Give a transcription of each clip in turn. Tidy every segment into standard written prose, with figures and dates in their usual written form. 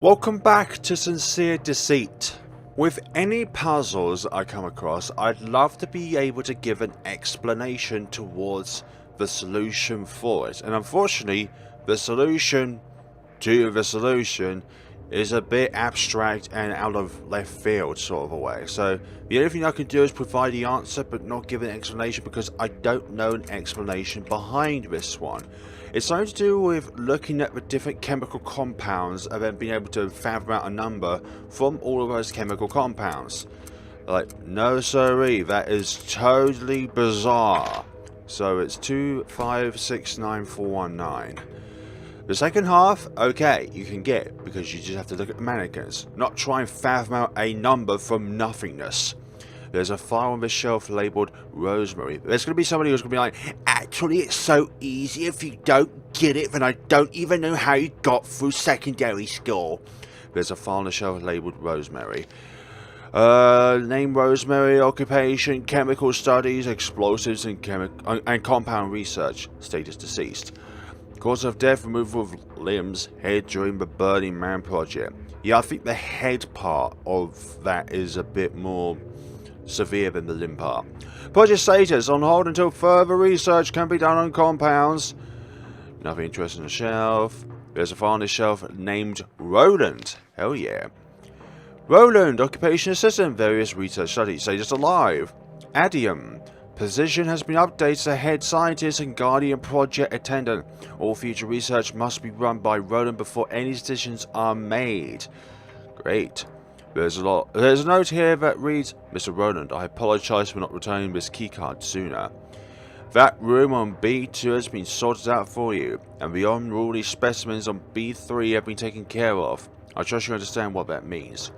Welcome back to Sincere Deceit. With any puzzles I come across, I'd love to be able to give an explanation towards the solution for it. And unfortunately, the solution to the solution is a bit abstract and out of left field sort of a way. So the only thing I can do is provide the answer but not give an explanation because I don't know an explanation behind this one. It's something to do with looking at the different chemical compounds and then being able to fathom out a number from all of those chemical compounds. Like, no siree, that is totally bizarre. So it's 2569419. The second half, okay, you can get, because you just have to look at the mannequins, not try and fathom out a number from nothingness. There's a file on the shelf labelled Rosemary. There's going to be somebody who's going to be like, actually it's so easy, if you don't get it, then I don't even know how you got through secondary school. There's a file on the shelf labelled Rosemary. Name Rosemary, occupation, chemical studies, explosives and compound research, status deceased. Cause of death, removal of limbs, head during the Burning Man project. Yeah, I think the head part of that is a bit more severe than the limb part. Project status, on hold until further research can be done on compounds. Nothing interesting on the shelf. There's a file on the shelf named Roland. Hell yeah. Roland, occupation assistant, various research studies, status alive. Adium. Position has been updated to head scientist and guardian project attendant. All future research must be run by Roland before any decisions are made. Great. There's a note here that reads, Mr. Roland, I apologize for not returning this keycard sooner. That room on B2 has been sorted out for you, and the unruly specimens on B3 have been taken care of. I trust you understand what that means.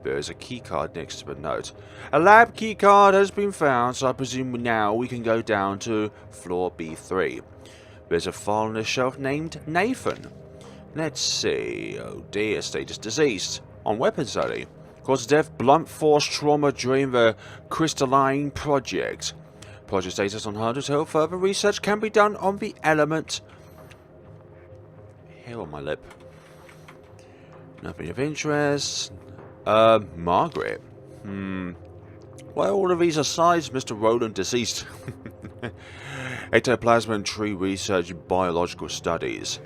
There is a keycard next to the note. A lab keycard has been found, so I presume now we can go down to floor B3. There's a file on the shelf named Nathan. Let's see. Oh dear, status deceased. On weapon study. Cause of death, blunt force trauma during the crystalline project. Project status on hold until further research can be done on the element. Hair on my lip. Nothing of interest. Margaret. Why all of these asides, Mr. Roland deceased? Ectoplasm and tree research and biological studies.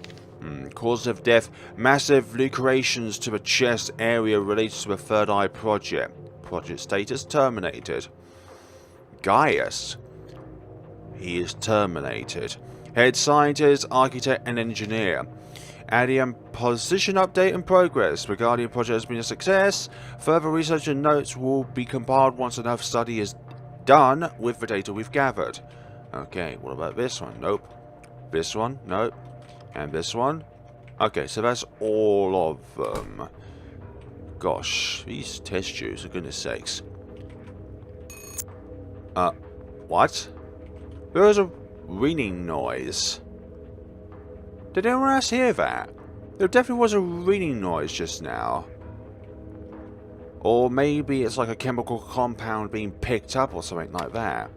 Cause of death, massive lacerations to the chest area related to the third eye project. Project status terminated. Gaius. He is terminated. Head scientist, architect and engineer. Adium position update and progress. The Guardian project has been a success. Further research and notes will be compiled once enough study is done with the data we've gathered. Okay, what about this one? Nope. This one? Nope. And this one? Okay, so that's all of them. Gosh, these test tubes, for goodness sakes. What? There was a ringing noise. Did anyone else hear that? There definitely was a ringing noise just now. Or maybe it's like a chemical compound being picked up or something like that.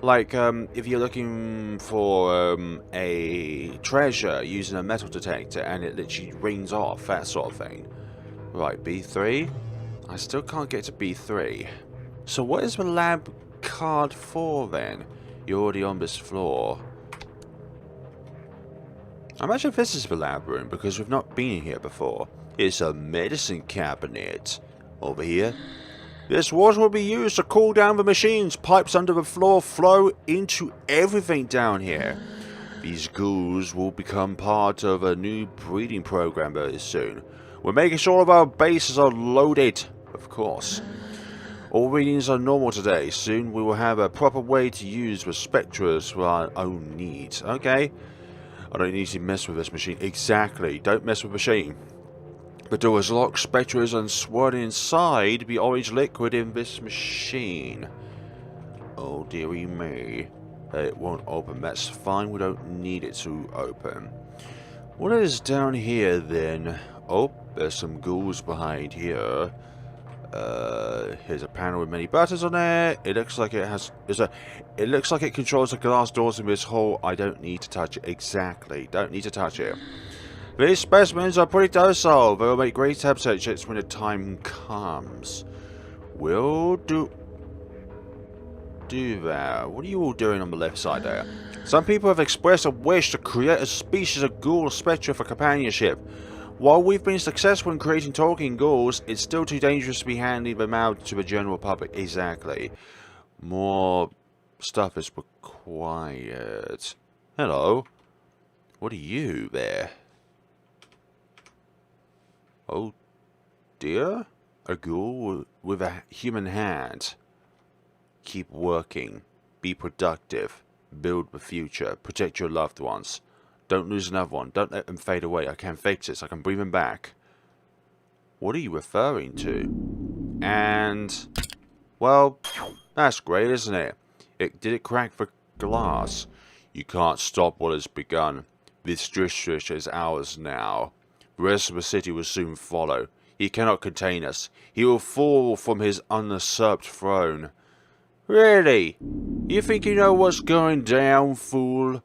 Like, if you're looking for a treasure using a metal detector and it literally rings off, that sort of thing. Right, B3? I still can't get to B3. So what is the lab card for then? You're already on this floor. I imagine this is the lab room because we've not been here before. It's a medicine cabinet. Over here. This water will be used to cool down the machines. Pipes under the floor flow into everything down here. These ghouls will become part of a new breeding program very soon. We're making sure all of our bases are loaded, of course. All readings are normal today. Soon we will have a proper way to use the spectres for our own needs. Okay. I don't need to mess with this machine. Exactly. Don't mess with the machine. The door is locked. Spectres and swirling inside the orange liquid in this machine. Oh dearie me. It won't open. That's fine. We don't need it to open. What is down here then? Oh, there's some ghouls behind here. Here's a panel with many buttons on it. It looks like it has. It looks like it controls the glass doors in this hall. I don't need to touch it. Exactly. Don't need to touch it. These specimens are pretty docile. They will make great habitat checks when the time comes. We'll do that. What are you all doing on the left side there? Some people have expressed a wish to create a species of ghoul or spectre for companionship. While we've been successful in creating talking ghouls, it's still too dangerous to be handing them out to the general public. Exactly. More stuff is required. Hello. What are you there? Oh dear? A ghoul with a human hand. Keep working. Be productive. Build the future. Protect your loved ones. Don't lose another one. Don't let them fade away. I can fix this. I can bring them back. What are you referring to? And... well, that's great, isn't it? Did it crack the glass? You can't stop what has begun. This district is ours now. The rest of the city will soon follow. He cannot contain us. He will fall from his usurped throne. Really? You think you know what's going down, fool?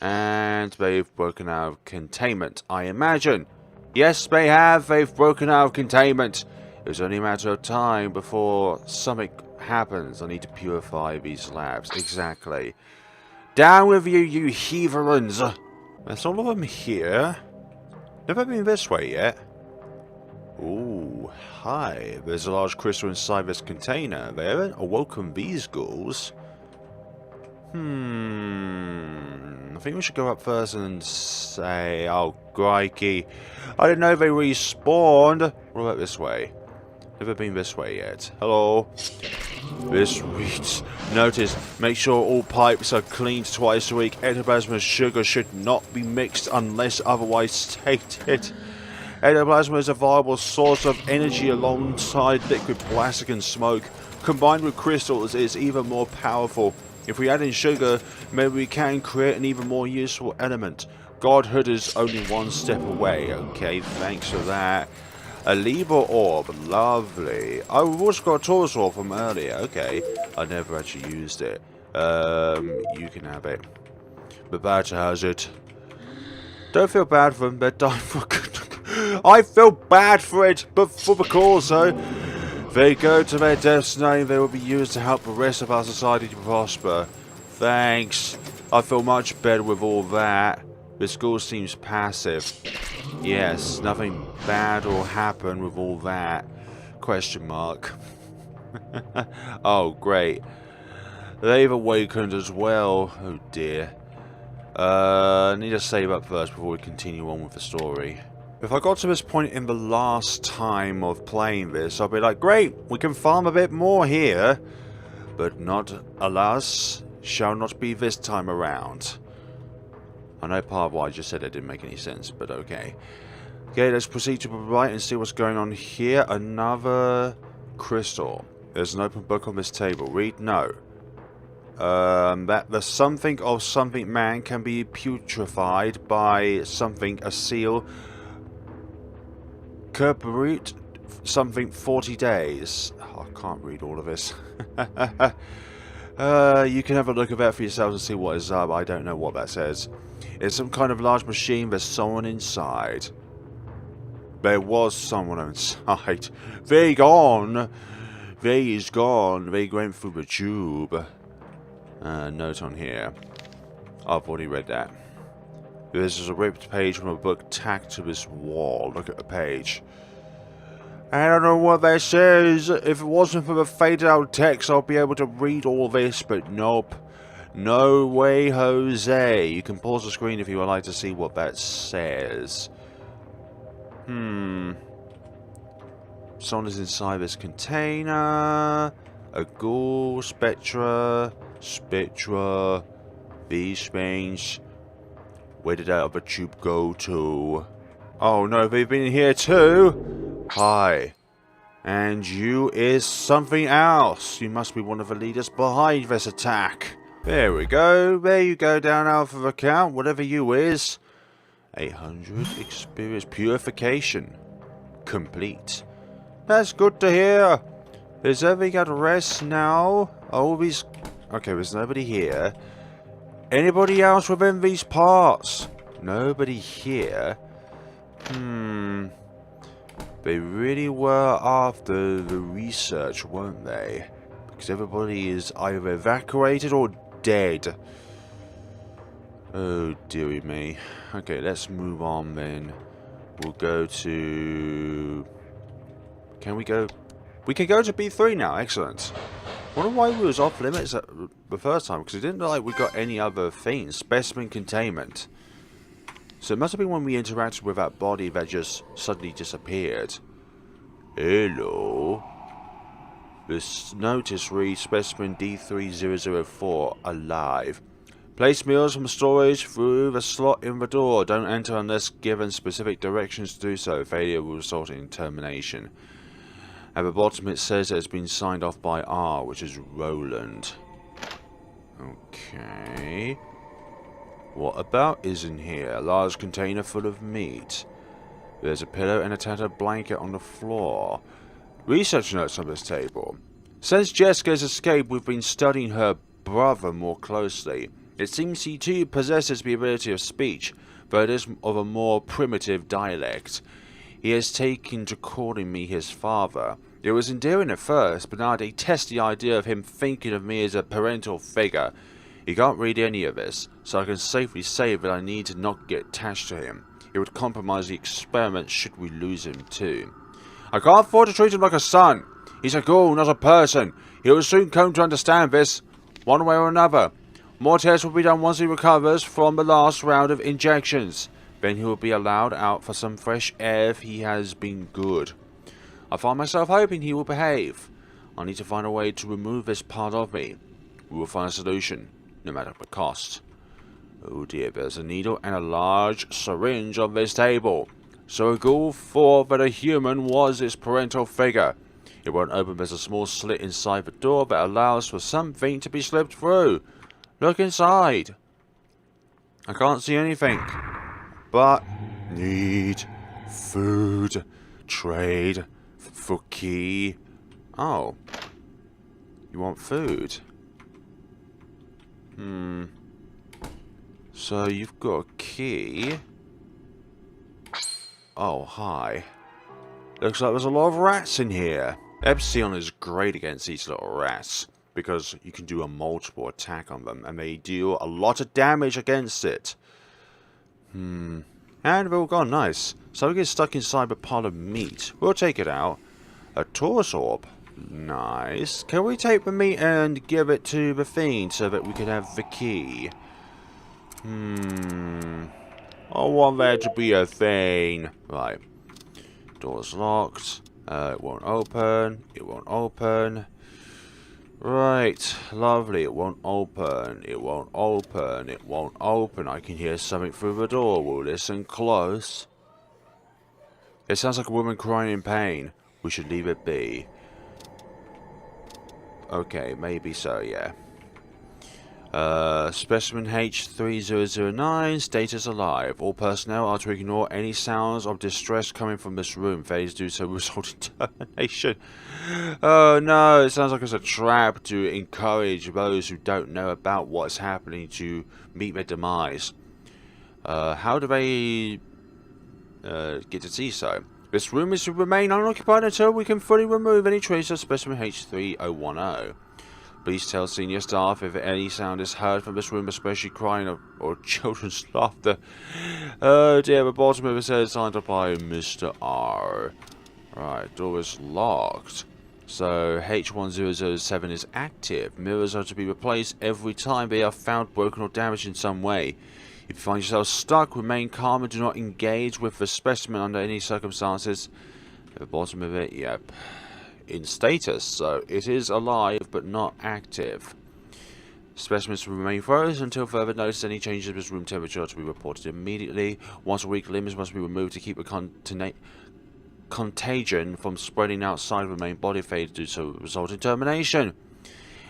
And they've broken out of containment, I imagine. Yes, they have. They've broken out of containment. It was only a matter of time before something happens. I need to purify these labs. Exactly. Down with you, you heathens. There's all of them here. Never been this way yet. Ooh, hi. There's a large crystal inside this container. They haven't awoken these ghouls. I think we should go up first and say, oh, crikey. I didn't know they respawned. What about this way? Never been this way yet. Hello. This reads. Notice, make sure all pipes are cleaned twice a week. Ectoplasm and sugar should not be mixed unless otherwise stated. Ectoplasm is a viable source of energy alongside liquid plastic and smoke. Combined with crystals, it is even more powerful. If we add in sugar, maybe we can create an even more useful element. Godhood is only one step away. Okay, thanks for that. A Libra orb, lovely. Oh, we've also got a Taurus orb from earlier. Okay, I never actually used it. You can have it. The badger has it. Don't feel bad for them. They're dying for good. I feel bad for it, but for the cause, though. They go to their deaths knowing they will be used to help the rest of our society to prosper. Thanks. I feel much better with all that. This ghoul seems passive. Yes, nothing bad will happen with all that. Question mark. Oh, great. They've awakened as well. Oh dear. I need to save up first before we continue on with the story. If I got to this point in the last time of playing this, I'll be like, great, we can farm a bit more here. But not, alas, shall not be this time around. I know part of what I just said it didn't make any sense, but okay. Okay, let's proceed to the right and see what's going on here. Another crystal. There's an open book on this table. Read no. That the something of something man can be putrefied by something, a seal. Kerbrute something 40 days. Oh, I can't read all of this. You can have a look at that for yourselves and see what is up. I don't know what that says. It's some kind of large machine. There's someone inside. There was someone inside. They gone. They is gone. They went through the tube. Note on here. I've already read that. This is a ripped page from a book tacked to this wall. Look at the page. I don't know what that says. If it wasn't for the faded out text, I'll be able to read all this, but nope. No way, Jose. You can pause the screen if you would like to see what that says. Someone is inside this container. A ghoul, spectre. These things. Where did that other tube go to? Oh no, they've been here too. Hi. And you is something else. You must be one of the leaders behind this attack. There we go. There you go, down out of account. Whatever you is. 800 experience purification. Complete. That's good to hear. Is everything at rest now? All these... Okay, there's nobody here. Anybody else within these parts? Nobody here. They really were after the research, weren't they? Because everybody is either evacuated or dead. Oh, dearie me. Okay, let's move on then. We'll go to... Can we go... We can go to B3 now, excellent. I wonder why we was off limits the first time, because it didn't look like we got any other things. Specimen containment. So it must have been when we interacted with that body that just suddenly disappeared. Hello. This notice reads specimen D3004 alive. Place meals from storage through the slot in the door. Don't enter unless given specific directions to do so. Failure will result in termination. At the bottom it says that it's been signed off by R, which is Roland. Okay. What about is in here? A large container full of meat. There's a pillow and a tattered blanket on the floor. Research notes on this table. Since Jessica's escape, we've been studying her brother more closely. It seems he too possesses the ability of speech, though it is of a more primitive dialect. He has taken to calling me his father. It was endearing at first, but now I detest the idea of him thinking of me as a parental figure. He can't read any of this, so I can safely say that I need to not get attached to him. It would compromise the experiment should we lose him too. I can't afford to treat him like a son. He's a ghoul, not a person. He will soon come to understand this, one way or another. More tests will be done once he recovers from the last round of injections. Then he will be allowed out for some fresh air if he has been good. I find myself hoping he will behave. I need to find a way to remove this part of me. We will find a solution, no matter the cost. Oh dear, there's a needle and a large syringe on this table. So a ghoul thought that a human was its parental figure. It won't open. There's a small slit inside the door that allows for something to be slipped through. Look inside. I can't see anything. But need food. Trade for key. Oh. You want food? So you've got a key. Oh, hi. Looks like there's a lot of rats in here. Epsilon is great against these little rats, because you can do a multiple attack on them, and they deal a lot of damage against it. And they've all gone nice. So we get stuck inside a pile of meat. We'll take it out. A Taurus orb. Nice. Can we take the meat and give it to the fiend so that we can have the key? I want there to be a thing. Right. Door's locked. It won't open. It won't open. Right. Lovely. It won't open. It won't open. It won't open. I can hear something through the door. We'll listen close. It sounds like a woman crying in pain. We should leave it be. Okay, maybe so, yeah. Specimen H3009, status alive. All personnel are to ignore any sounds of distress coming from this room. Failures do so result in termination. Oh no, it sounds like it's a trap to encourage those who don't know about what's happening to meet their demise. How do they get to see so? This room is to remain unoccupied until we can fully remove any trace of specimen H3010. Please tell senior staff if any sound is heard from this room, especially crying or children's laughter. Oh dear, the bottom of it says signed up by Mr. R. Right, door is locked. So H1007 is active. Mirrors are to be replaced every time they are found broken or damaged in some way. If you find yourself stuck, remain calm and do not engage with the specimen under any circumstances. At the bottom of it, yep. In status, so it is alive but not active. Specimens will remain frozen until further notice. Any changes in this room temperature are to be reported immediately. Once a week, limbs must be removed to keep the contagion from spreading outside of the main body. Failure to do so will result in termination.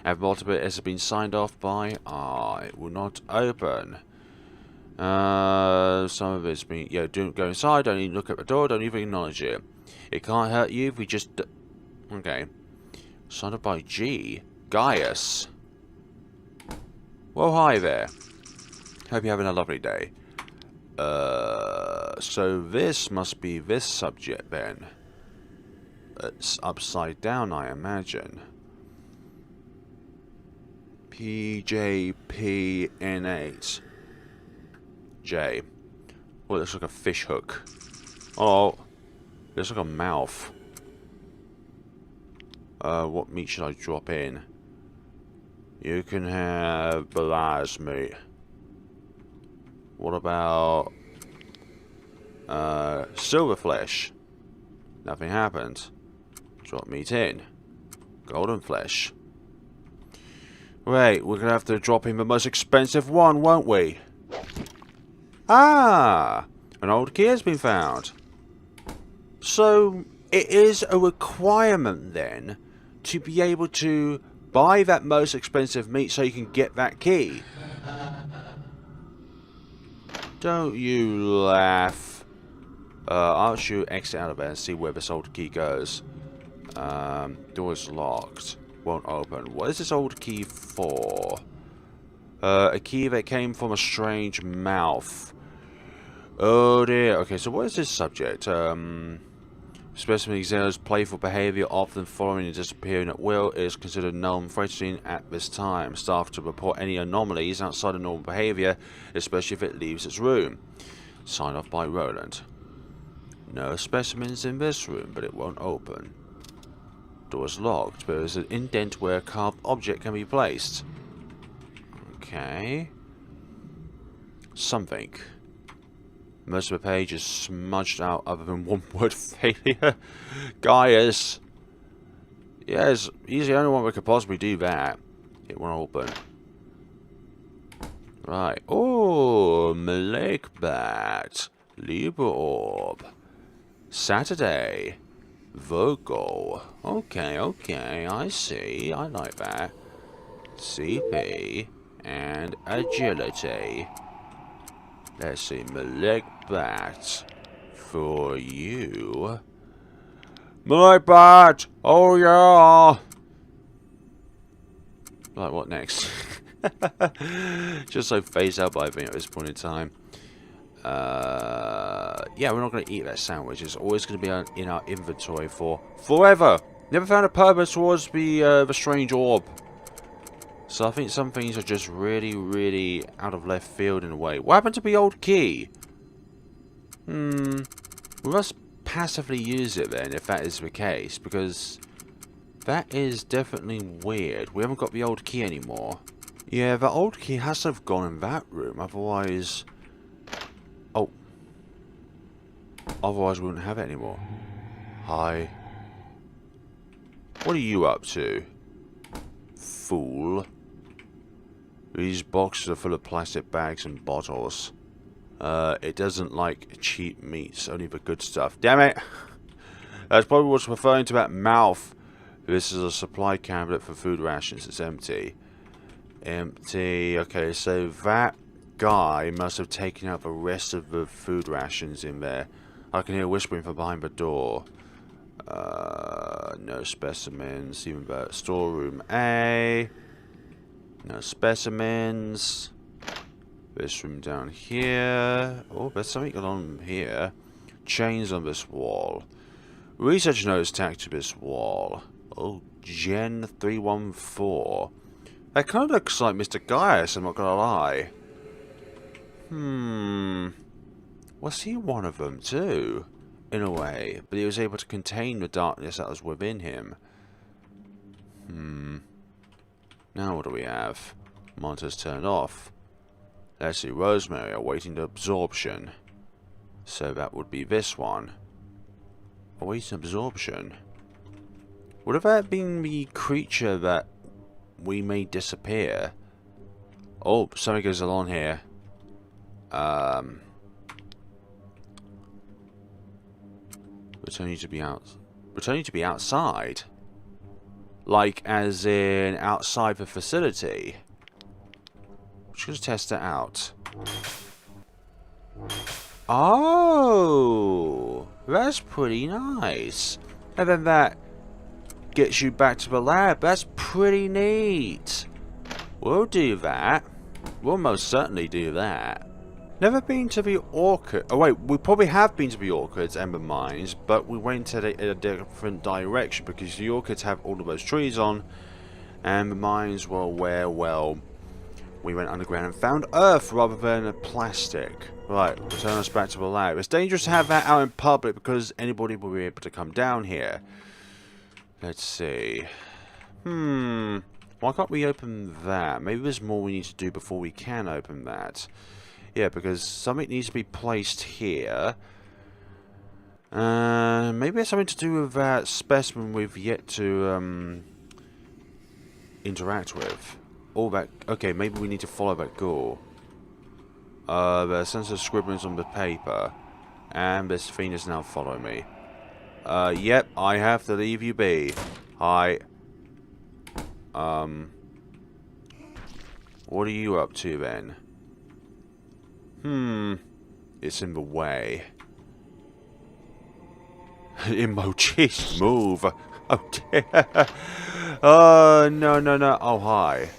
At the bottom of it has been signed off by it will not open. Some of it's been, don't go inside, don't even look at the door, don't even acknowledge it. It can't hurt you if we just, okay. Signed up by Gaius. Well, hi there. Hope you're having a lovely day. So this must be this subject then. It's upside down, I imagine. PJPN8. J. Well, it looks like a fish hook. Oh, it looks like a mouth. What meat should I drop in? You can have Belaz meat. What about silver flesh? Nothing happened. Drop meat in. Golden flesh. Wait, we're gonna have to drop in the most expensive one, won't we? Ah! An old key has been found. So, it is a requirement then to be able to buy that most expensive meat so you can get that key. Don't you laugh. I'll shoot exit out of there and see where this old key goes. Door's locked. Won't open. What is this old key for? A key that came from a strange mouth. Oh dear. Okay, so what is this subject? Specimen examines playful behaviour, often following and disappearing at will, is considered non-threatening at this time. Staff to report any anomalies outside of normal behaviour, especially if it leaves its room. Signed off by Roland. No specimens in this room, but it won't open. Door's locked, but there's an indent where a carved object can be placed. Okay. Something. Most of the page is smudged out other than one word: failure. Gaius. Yes, he's the only one that could possibly do that. It won't open. Right. Oh, Malekbat. Libra Orb. Saturday. Virgo. Okay, okay, I see. I like that. CP. And agility. Let's see, Malekbat. For you. Malekbat! Oh yeah! Like, what next? Just so phased out by me at this point in time. Yeah, we're not going to eat that sandwich. It's always going to be in our inventory for forever. Never found a purpose towards the strange orb. So I think some things are just really, really out of left field in a way. What happened to the old key? We must passively use it then, if that is the case, because that is definitely weird. We haven't got the old key anymore. Yeah, the old key has to have gone in that room, otherwise... Oh. Otherwise we wouldn't have it anymore. Hi. What are you up to? Fool. These boxes are full of plastic bags and bottles. It doesn't like cheap meats, only the good stuff. Damn it! That's probably what's referring to that mouth. This is a supply cabinet for food rations. It's empty. Empty. Okay, so that guy must have taken out the rest of the food rations in there. I can hear whispering from behind the door. No specimens. Even better. Storeroom A. No specimens. This room down here. Oh, there's something going on here. Chains on this wall. Research notes tacked to this wall. Oh, Gen 314. That kind of looks like Mr Gaius, I'm not gonna lie. Was he one of them too? In a way, but he was able to contain the darkness that was within him. Now what do we have? Monitor's turned off. Let's see, Rosemary awaiting the absorption. So that would be this one. Awaiting absorption. Would have that been the creature that we made disappear? Oh, something goes along here. Returning to be out. Returning to be outside. Like, as in outside the facility. Just test it out. Oh, that's pretty nice. And then that gets you back to the lab. That's pretty neat. We'll do that. We'll most certainly do that. Never been to the orchid. Oh wait, we probably have been to the orchids, Ember Mines, but we went in a different direction because the orchids have all of those trees on, and the mines were where, well, we went underground and found earth rather than plastic. Right, return us back to the lab. It's dangerous to have that out in public because anybody will be able to come down here. Let's see. Why can't we open that? Maybe there's more we need to do before we can open that. Yeah, because something needs to be placed here. Maybe it's something to do with that specimen we've yet to interact with. All that. Okay, maybe we need to follow that ghoul. There's sense of scribblings on the paper, and this fiend is now following me. Yep, I have to leave you be. Hi. What are you up to then? It's in the way. Emojis, move. Oh dear. No. Oh, hi.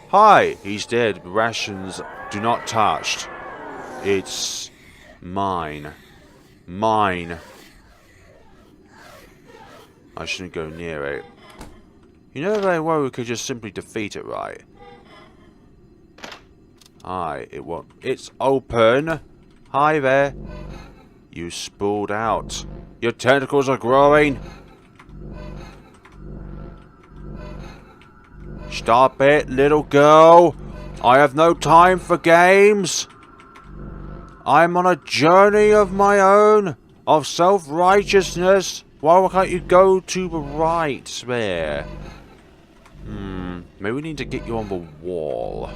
Hi, he's dead. Rations do not touched. It's mine. Mine. I shouldn't go near it. You know very well we could just simply defeat it, right? Hi, it won't. It's open. Hi there. You spooled out. Your tentacles are growing. Stop it, little girl. I have no time for games. I'm on a journey of my own, of self-righteousness. Why can't you go to the right there? Maybe we need to get you on the wall.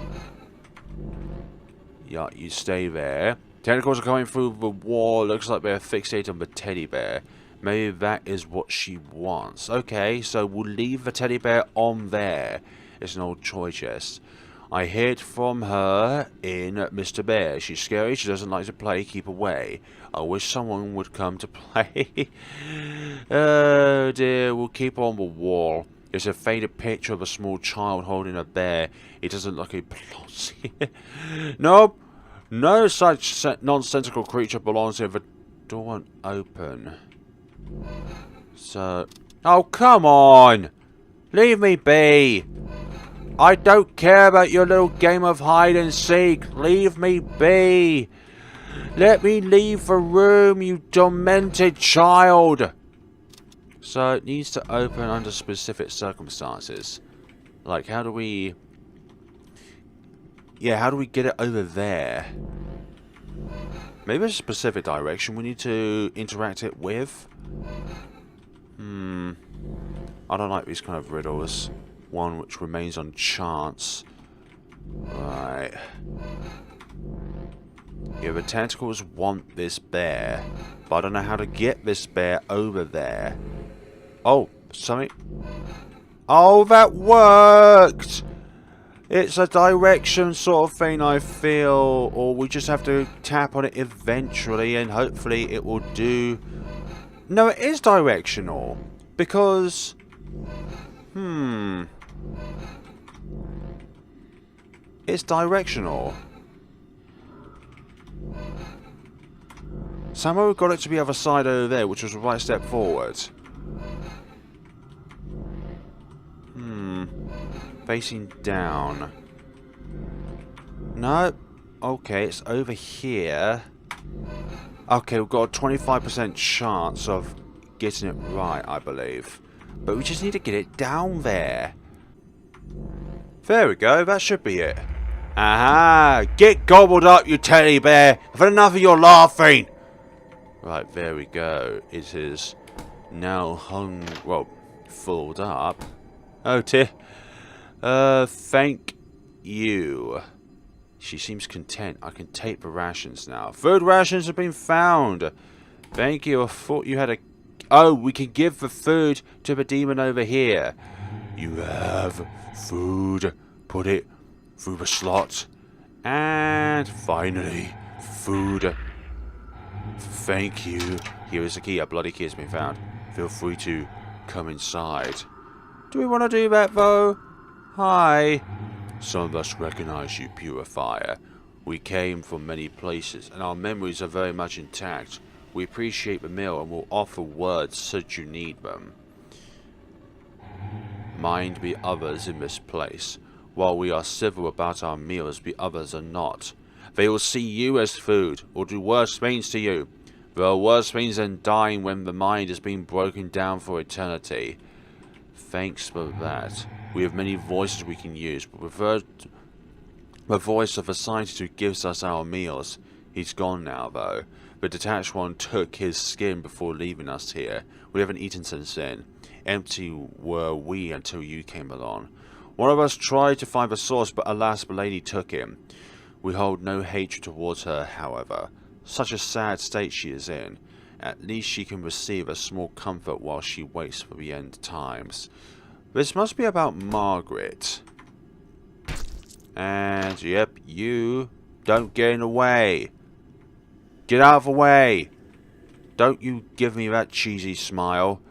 Yeah, you stay there. Tentacles are coming through the wall. Looks like they're fixated on the teddy bear. Maybe that is what she wants. Okay, so we'll leave the teddy bear on there. It's an old toy chest. I hid from her in Mr. Bear. She's scary. She doesn't like to play. Keep away. I wish someone would come to play. Oh dear. We'll keep her on the wall. It's a faded picture of a small child holding a bear. It doesn't look a belongs here. Nope. No such nonsensical creature belongs here. The door won't open. So... Oh, come on! Leave me be! I don't care about your little game of hide and seek. Leave me be! Let me leave the room, you demented child! So it needs to open under specific circumstances. Like, how do we... Yeah, how do we get it over there? Maybe there's a specific direction we need to interact it with? I don't like these kind of riddles. One which remains on chance. Right. Yeah, the tentacles want this bear. But I don't know how to get this bear over there. Oh, something. Oh, that worked! It's a direction sort of thing, I feel. Or we just have to tap on it eventually and hopefully it will do... No, it is directional. Because... It's directional. Somehow we got it to the other side over there, which was the right step forward. Facing down. No. Okay, it's over here. Okay, we've got a 25% chance of getting it right, I believe. But we just need to get it down there. There we go, that should be it. Aha! Get gobbled up, you teddy bear! I've had enough of your laughing! Right, there we go. It is now hung, well, filled up. Oh dear. Thank you. She seems content. I can take the rations now. Food rations have been found. Thank you. I thought you had a... Oh, we can give the food to the demon over here. You have food. Put it through the slot. And finally, food. Thank you. Here is the key. A bloody key has been found. Feel free to come inside. Do we want to do that though? Hi. Some of us recognize you, Purifier. We came from many places, and our memories are very much intact. We appreciate the meal and will offer words should you need them. Mind be others in this place. While we are civil about our meals, the others are not. They will see you as food, or do worse things to you. There are worse things than dying when the mind is being broken down for eternity. Thanks for that. We have many voices we can use, but the voice of the scientist who gives us our meals. He's gone now, though. The detached one took his skin before leaving us here. We haven't eaten since then. Empty were we until you came along. One of us tried to find the source, but alas, the lady took him. We hold no hatred towards her, however. Such a sad state she is in. At least she can receive a small comfort while she waits for the end times. This must be about Margaret. And, yep, you don't get in the way. Get out of the way. Don't you give me that cheesy smile.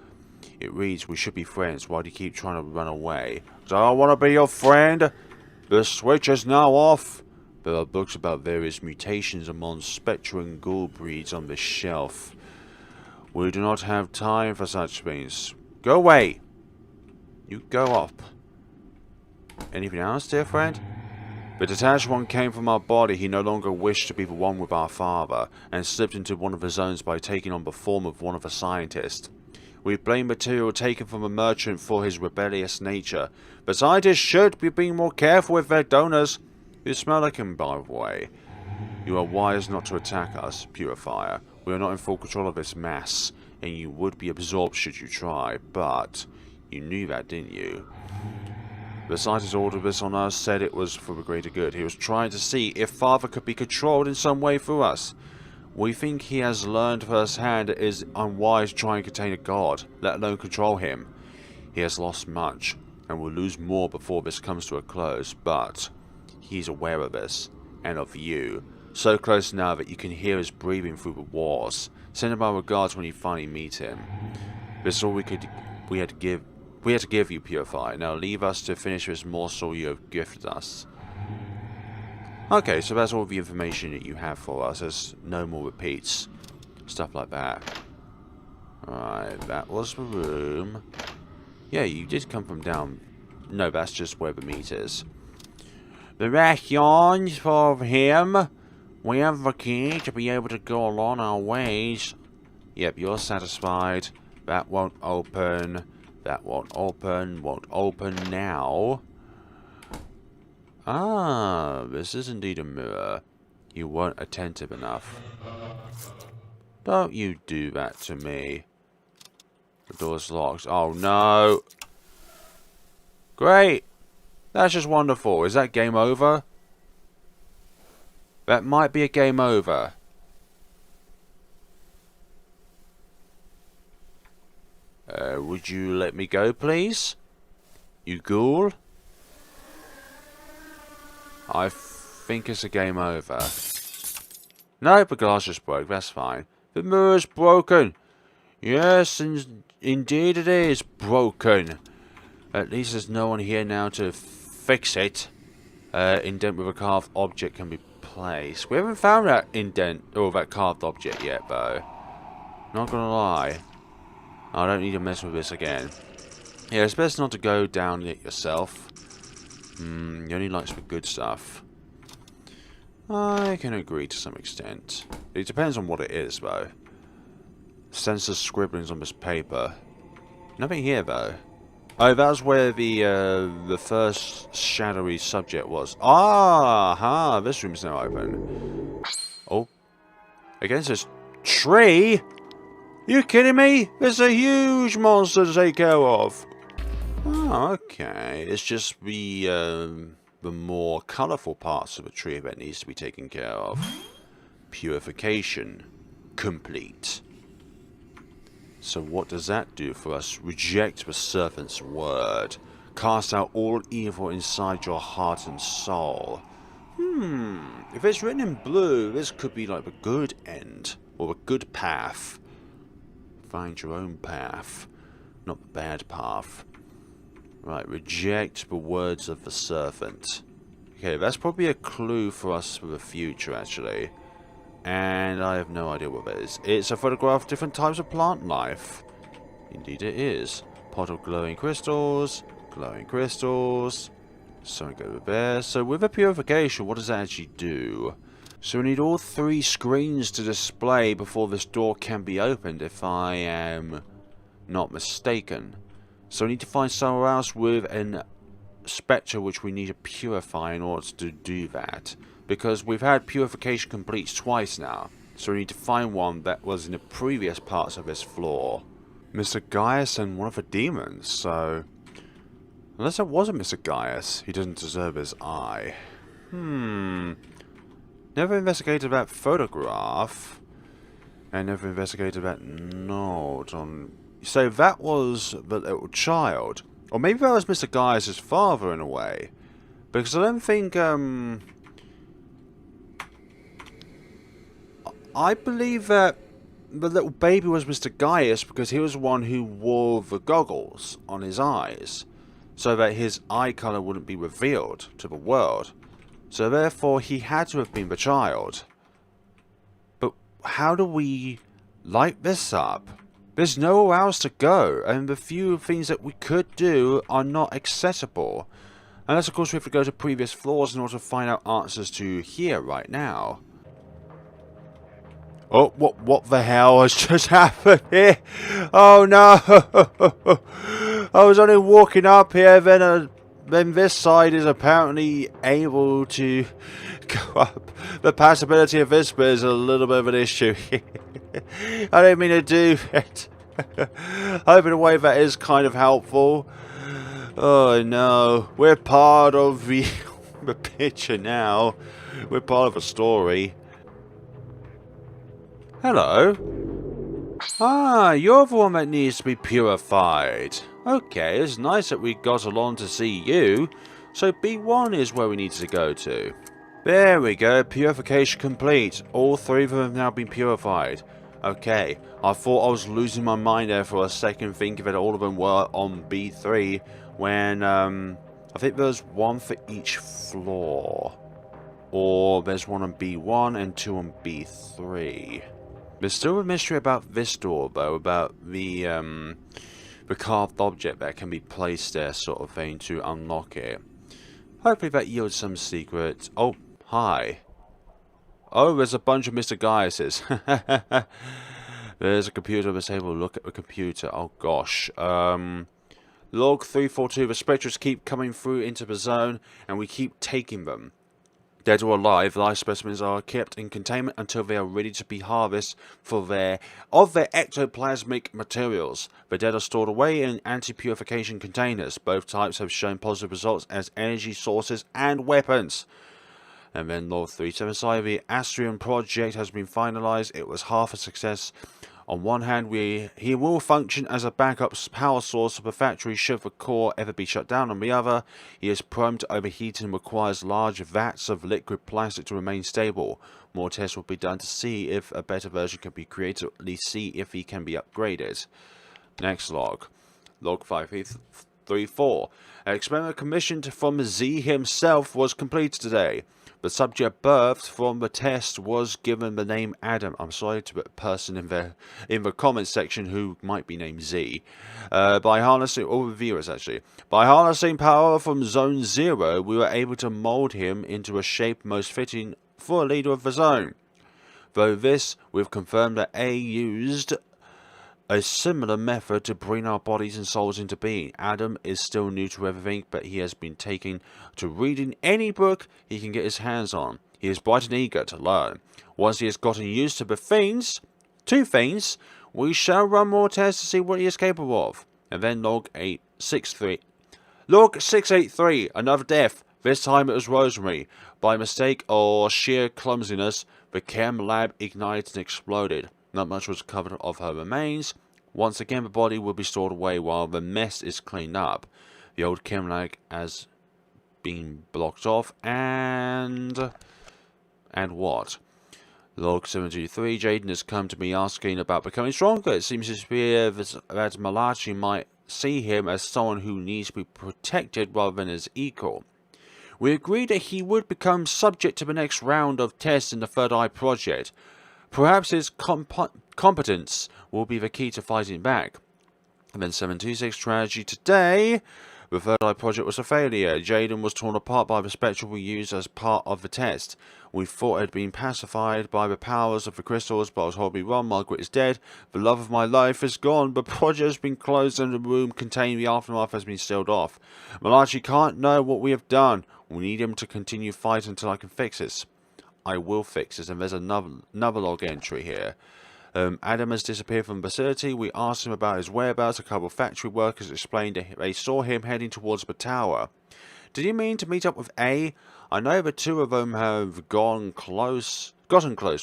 It reads, we should be friends. Why do you keep trying to run away? Do I want to be your friend? The switch is now off. There are books about various mutations among spectre and ghoul breeds on this shelf. We do not have time for such things. Go away. You go up. Anything else, dear friend? The detached one came from our body. He no longer wished to be the one with our father, and slipped into one of his own by taking on the form of one of the scientists. We blame material taken from a merchant for his rebellious nature. The scientists should be being more careful with their donors. You smell like him, by the way. You are wise not to attack us, Purifier. We are not in full control of this mass, and you would be absorbed should you try, but you knew that, didn't you? The scientist ordered this on us, said it was for the greater good. He was trying to see if Father could be controlled in some way through us. We think he has learned firsthand it is unwise to try and contain a god, let alone control him. He has lost much, and will lose more before this comes to a close, but he's aware of this, and of you. So close now that you can hear his breathing through the walls. Send him our regards when you finally meet him. This is all we had to give you, Purifier. Now leave us to finish this morsel you have gifted us. Okay, so that's all the information that you have for us. There's no more repeats. Stuff like that. Alright, that was the room. Yeah, you did come from down... No, that's just where the meat is. The rations for him. We have the key to be able to go along our ways. Yep, you're satisfied. That won't open. That won't open. Won't open now. Ah, this is indeed a mirror. You weren't attentive enough. Don't you do that to me. The door's locked. Oh no. Great. That's just wonderful. Is that game over? That might be a game over. Would you let me go, please? You ghoul? I think it's a game over. No, the glass just broke. That's fine. The mirror's broken. Yes, indeed it is broken. At least there's no one here now to fix it. Indent with a carved object can be placed. We haven't found that indent or that carved object yet, though. Not gonna lie. I don't need to mess with this again. Yeah, it's best not to go down it yourself. He only likes the good stuff. I can agree to some extent. It depends on what it is, though. Censor scribblings on this paper. Nothing here, though. Oh, that was where the first shadowy subject was. Ah, this room's now open. Oh, against this tree? You kidding me? There's a huge monster to take care of. Oh, okay. It's just the more colourful parts of a tree that needs to be taken care of. Purification complete. So what does that do for us? Reject the serpent's word. Cast out all evil inside your heart and soul. If it's written in blue, this could be like the good end. Or the good path. Find your own path. Not the bad path. Right, reject the words of the serpent. Okay, that's probably a clue for us for the future, actually. And I have no idea what that is. It's a photograph of different types of plant life. Indeed it is. Pot of glowing crystals. Glowing crystals. Something over there. So with a purification, what does that actually do? So we need all 3 screens to display before this door can be opened, if I am not mistaken. So we need to find somewhere else with an spectre which we need to purify in order to do that. Because we've had purification complete twice now. So we need to find one that was in the previous parts of this floor. Mr Gaius and one of the demons, so... Unless it wasn't Mr Gaius, he doesn't deserve his eye. Never investigated that photograph. And never investigated that note on... So that was the little child. Or maybe that was Mr Gaius' father in a way. Because I don't think, I believe that the little baby was Mr Gaius because he was the one who wore the goggles on his eyes. So that his eye colour wouldn't be revealed to the world. So therefore he had to have been the child. But how do we light this up? There's nowhere else to go, and the few things that we could do are not accessible. Unless of course we have to go to previous floors in order to find out answers to here right now. Oh, what the hell has just happened here? Oh no! I was only walking up here, then this side is apparently able to go up. The passability of this bit is a little bit of an issue. I didn't mean to do it. Hoping a way that is kind of helpful. Oh no, we're part of the picture now. We're part of a story. Hello. Ah, you're the one that needs to be purified. Okay, it's nice that we got along to see you. So B1 is where we need to go to. There we go, purification complete. All 3 of them have now been purified. Okay, I thought I was losing my mind there for a second, thinking that all of them were on B3, when I think there's 1 for each floor. Or there's 1 on B1 and 2 on B3. There's still a mystery about this door, though, about the carved object that can be placed there, sort of thing, to unlock it. Hopefully that yields some secret. Oh, hi. Oh, there's a bunch of Mr. Gaiuses. There's a computer disabled. Look at the computer. Oh, gosh. Log 342. The spectres keep coming through into the zone, and we keep taking them. Dead or alive, live specimens are kept in containment until they are ready to be harvested of their ectoplasmic materials. The dead are stored away in anti-purification containers. Both types have shown positive results as energy sources and weapons. And then Lord 375, the Astrian project has been finalized. It was half a success. On one hand, he will function as a backup power source of the factory should the core ever be shut down. On the other, he is prone to overheating and requires large vats of liquid plastic to remain stable. More tests will be done to see if a better version can be created, or at least see if he can be upgraded. Next log. Log 534. An experiment commissioned from Z himself was completed today. The subject birthed from the test was given the name Adam. I'm sorry to put a person in the comments section who might be named Z. By harnessing, or viewers actually, by harnessing power from Zone 0, we were able to mold him into a shape most fitting for a leader of the zone. Though this, we've confirmed that A used a similar method to bring our bodies and souls into being. Adam is still new to everything, but he has been taken to reading any book he can get his hands on. He is bright and eager to learn. Once he has gotten used to the two fiends, we shall run more tests to see what he is capable of. And then log 863. Log 683, another death. This time it was Rosemary. By mistake or sheer clumsiness, the chem lab ignited and exploded. Not much was covered of her remains. Once again, the body will be stored away while the mess is cleaned up. The old chem lab has been blocked off, and what? Log 723, Jaden has come to me asking about becoming stronger. It seems to be that Malachi might see him as someone who needs to be protected rather than as equal. We agreed that he would become subject to the next round of tests in the Third Eye project. Perhaps his competence will be the key to fighting back. And then 726 tragedy today. The Third Eye project was a failure. Jaden was torn apart by the spectre we used as part of the test. We thought it had been pacified by the powers of the crystals, but I was horribly wrong. Margaret is dead. The love of my life is gone. The project has been closed and the room containing the aftermath has been sealed off. Malachi can't know what we have done. We need him to continue fighting until I can fix this. I will fix this. And there's another log entry here. Adam has disappeared from the facility. We asked him about his whereabouts. A couple of factory workers explained that they saw him heading towards the tower. Did he mean to meet up with A? I know the two of them have gotten close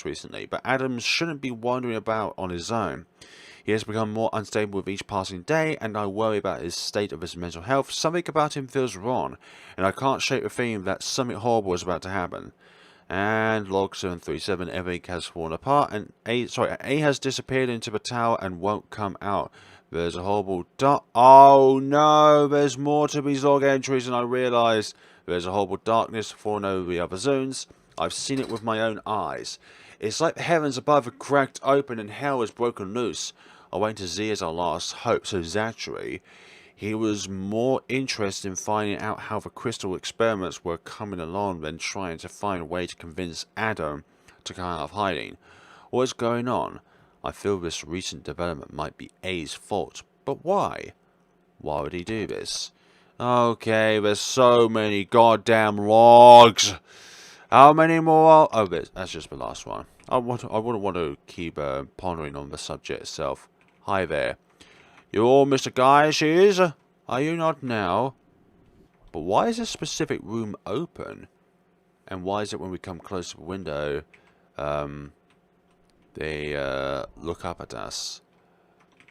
recently, but Adam shouldn't be wandering about on his own. He has become more unstable with each passing day, and I worry about his state of his mental health. Something about him feels wrong, and I can't shake the feeling that something horrible is about to happen. And log 737, everything has fallen apart, and A has disappeared into the tower and won't come out. There's a horrible oh no, there's more to these log entries than I realised. There's a horrible darkness falling over the other zones. I've seen it with my own eyes. It's like the heavens above are cracked open and hell is broken loose. I went to Z as our last hope, so Zachary, he was more interested in finding out how the crystal experiments were coming along than trying to find a way to convince Adam to come out of hiding. What is going on? I feel this recent development might be A's fault, but why? Why would he do this? Okay, there's so many goddamn logs. How many more? Oh, that's just the last one. I wouldn't want to keep pondering on the subject itself. Hi there. You all Mr. Gaius is? Are you not now? But why is this specific room open? And why is it when we come close to the window, they look up at us?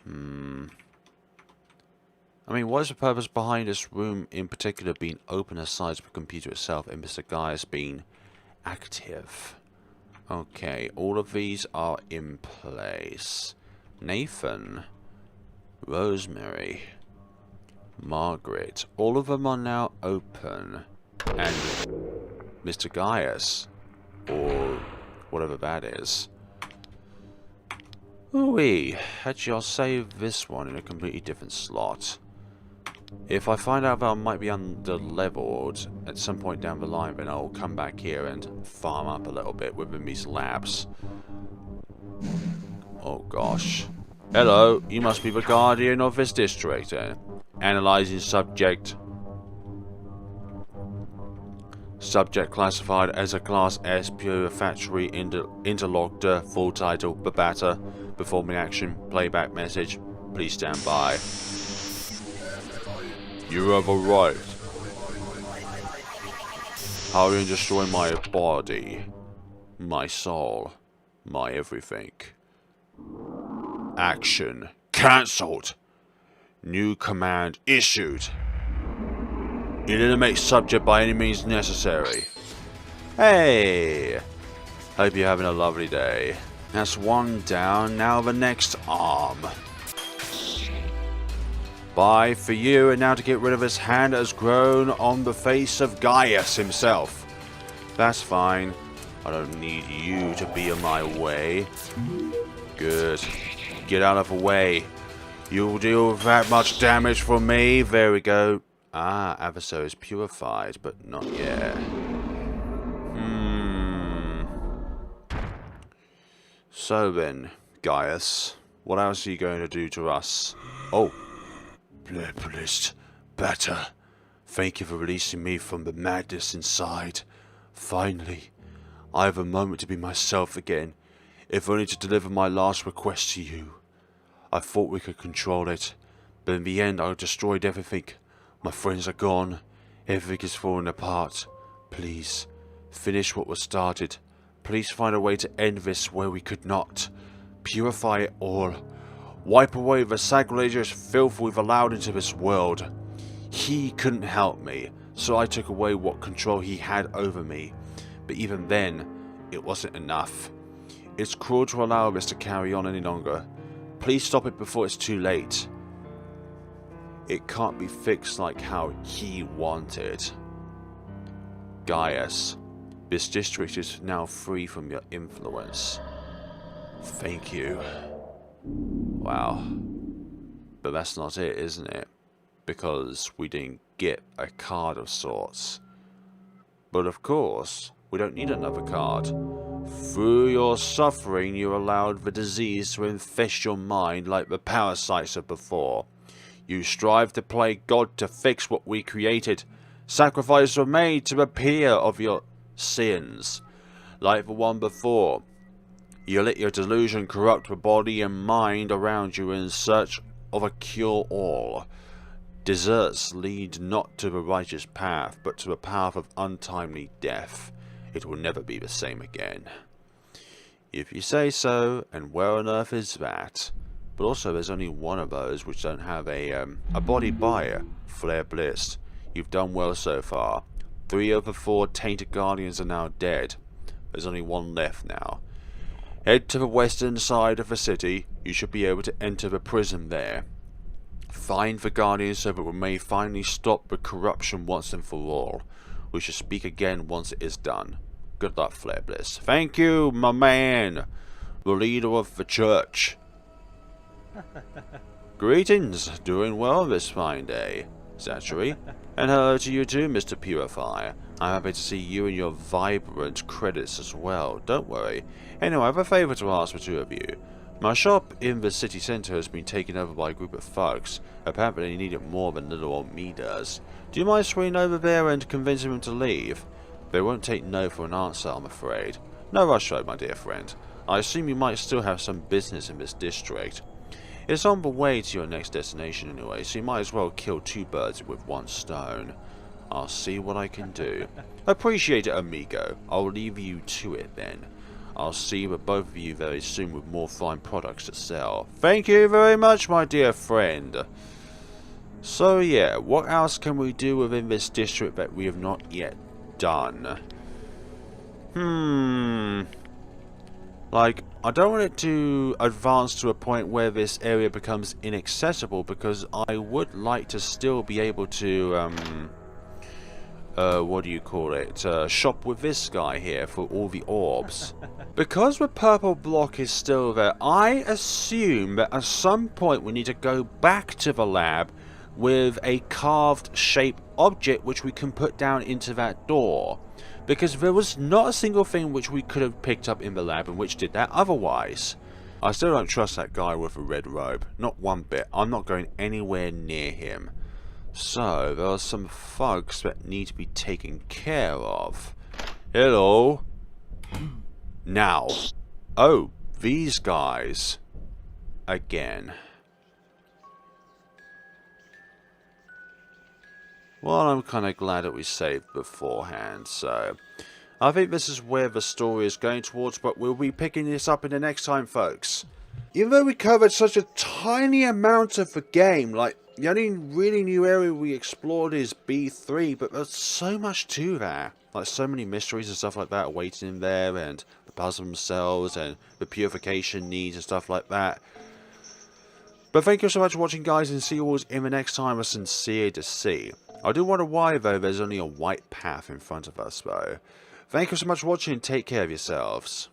I mean, what is the purpose behind this room in particular being open aside to the computer itself and Mr. Gaius being active? Okay, all of these are in place. Nathan, Rosemary, Margaret, all of them are now open. And Mr. Gaius, or whatever that is. Ooh-wee, actually I'll save this one in a completely different slot. If I find out that I might be under-leveled at some point down the line, then I'll come back here and farm up a little bit within these labs. Oh gosh. Hello, you must be the guardian of this district. Analyzing subject. Subject classified as a Class S Pure Factory Interlocked. Full title, Babata. Performing action, playback message. Please stand by. You have arrived. How are you destroying my body? My soul. My everything. Action cancelled. New command issued. Eliminate subject by any means necessary. Hey! Hope you're having a lovely day. That's one down, now the next arm. Bye for you, and now to get rid of his hand that has grown on the face of Gaius himself. That's fine. I don't need you to be in my way. Good. Get out of the way. You'll deal with that much damage for me. There we go. Ah, adversary is purified, but not yet. So then, Gaius, what else are you going to do to us? Oh. FlareBlitzed. Better. Thank you for releasing me from the madness inside. Finally, I have a moment to be myself again, if only to deliver my last request to you. I thought we could control it, but in the end I destroyed everything. My friends are gone. Everything is falling apart. Please, finish what was started. Please find a way to end this where we could not. Purify it all. Wipe away the sacrilegious filth we've allowed into this world. He couldn't help me, so I took away what control he had over me. But even then, it wasn't enough. It's cruel to allow this to carry on any longer. Please stop it before it's too late. It can't be fixed like how he wanted. Gaius. This district is now free from your influence. Thank you. Wow. But that's not it, isn't it? Because we didn't get a card of sorts. But of course, we don't need another card. Through your suffering, you allowed the disease to infest your mind like the parasites of before. You strive to play God to fix what we created. Sacrifices were made to appear of your sins. Like the one before. You let your delusion corrupt the body and mind around you in search of a cure-all. Deserts lead not to the righteous path, but to a path of untimely death. It will never be the same again. If you say so, and where on earth is that? But also there's only one of those which don't have a body buyer, FlareBlitzed. You've done well so far. 3 of the 4 tainted guardians are now dead. There's only one left now. Head to the western side of the city. You should be able to enter the prison there. Find the guardians so that we may finally stop the corruption once and for all. We shall speak again once it is done. Good luck, FlareBlitzed. Thank you, my man, the leader of the church. Greetings, doing well this fine day, Zachary. And hello to you too, Mr. Purifier. I'm happy to see you and your vibrant credits as well. Don't worry. Anyway, I have a favour to ask the 2 of you. My shop in the city centre has been taken over by a group of thugs. Apparently they need it more than little old me does. Do you mind swinging over there and convincing them to leave? They won't take no for an answer, I'm afraid. No rush though, my dear friend. I assume you might still have some business in this district. It's on the way to your next destination anyway, so you might as well kill 2 birds with 1 stone. I'll see what I can do. Appreciate it, amigo. I'll leave you to it then. I'll see you with both of you very soon with more fine products to sell. Thank you very much, my dear friend. So yeah, what else can we do within this district that we have not yet done? Like, I don't want it to advance to a point where this area becomes inaccessible, because I would like to still be able to, what do you call it, shop with this guy here for all the orbs. Because the purple block is still there, I assume that at some point we need to go back to the lab with a carved shape object which we can put down into that door. Because there was not a single thing which we could have picked up in the lab and which did that otherwise. I still don't trust that guy with a red robe. Not one bit. I'm not going anywhere near him. So, there are some thugs that need to be taken care of. Hello. Now. Oh, these guys. Again. Well, I'm kind of glad that we saved beforehand, so I think this is where the story is going towards, but we'll be picking this up in the next time, folks. Even though we covered such a tiny amount of the game, like, the only really new area we explored is B3, but there's so much to that. Like, so many mysteries and stuff like that awaiting in there, and the puzzle themselves, and the purification needs and stuff like that. But thank you so much for watching, guys, and see you all in the next time of Sincere Deceit. I do wonder why, though, there's only a white path in front of us, though. Thank you so much for watching, and take care of yourselves.